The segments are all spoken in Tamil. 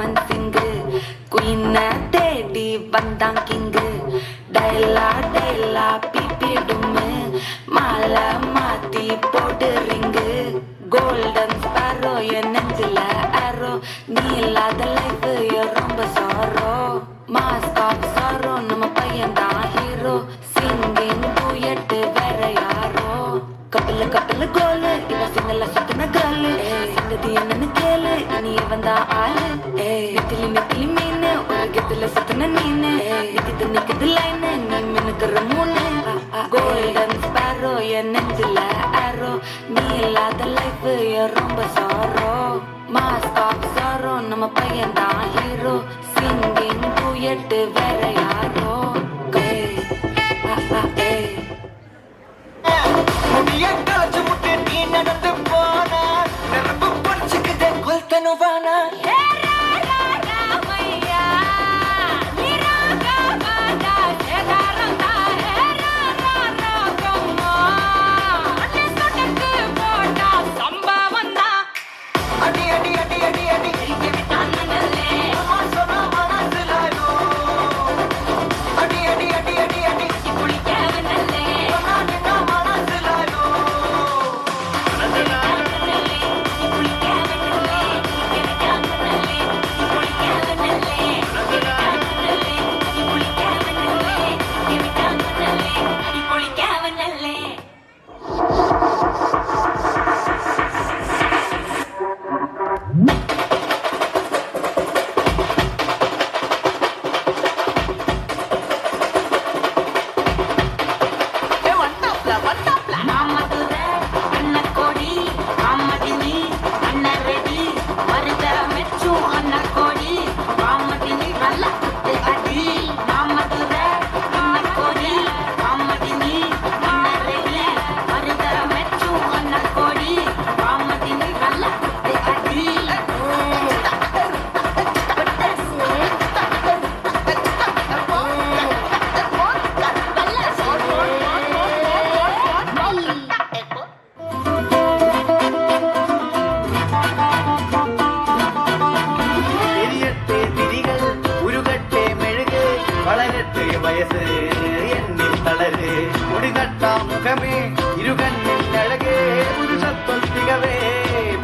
சைமன் சிங்கு குயின தேடி வந்தான் கிங்கு டைலா டைலா பிபிடுமு மாலை மாத்தி போடுறீங்க கோல்டன் ஸ்பாரோ என் நெஞ்சில ஆரோ நீ இல்லாத லைஃப் ரொம்ப சாரோ மாஸ்க் ஆஃப் சாரோ நம்ம பையன் தான் ஹீரோ சிங்கிங் டூயட் வேற யாரோ கப்பல கப்பல கோலு இவ சிங்கல சுத்தின காலு சங்கதி என்னன்னு கேளு இனி வந்தா ஆளு நெத்திலி நெத்திலி மீன் ஒரு கெத்துல சுத்தின நீனு நிக்குது நிக்குது லைன் நீ மினுக்குற மூணு கோல்டன் ஸ்பாரோ என் நெஞ்சில ஆரோ நீ இல்லாத லைஃப் ரொம்ப சாரோ மாஸ்க் ஆஃப் சாரோ நம்ம பையன் தான் ஹீரோ சிங்கிங் டூயட் வேற யாரோ முகமே இருகண்ணின் அழகே புருஷத்துவம் திகவே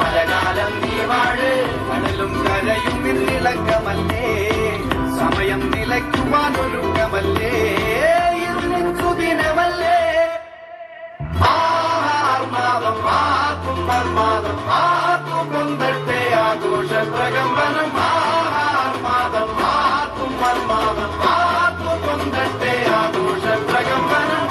பலகாலம் நீ வாழு கடலும் கரையும் நிலங்கமல்லே சமயம் நிலைக்குவான் ஒழுங்கமல்லே சுதினமல்லே மாதம் ஆக்கும் மாதம் ஆக்கும் கொந்தட்டே ஆഘോഷ பிரகம்பனம் மாதம் ஆக்கும் மாதம் ஆக்கும் கொந்தட்டே ஆഘോഷ பிரகம்பனம்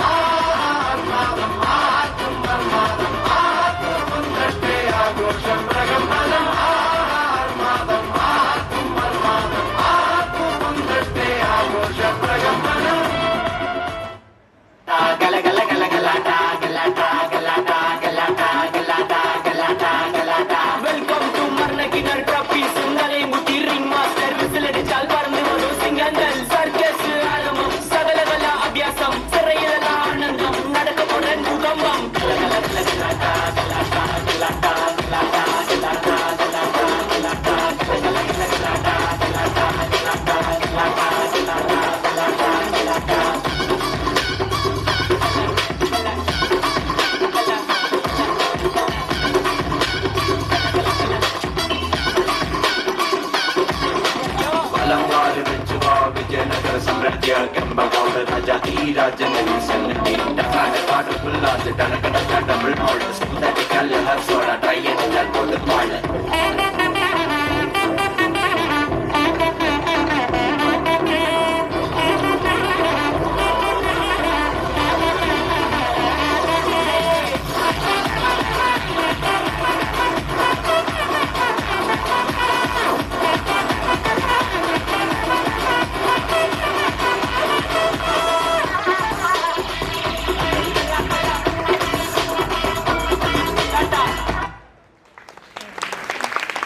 ராஜனி செல்லி பாடு புல்லாது டனக்கட கடவுள் மோடு சுந்தரி கல்ல ஹர்சோட ட்ரையன் போட்டு பாடு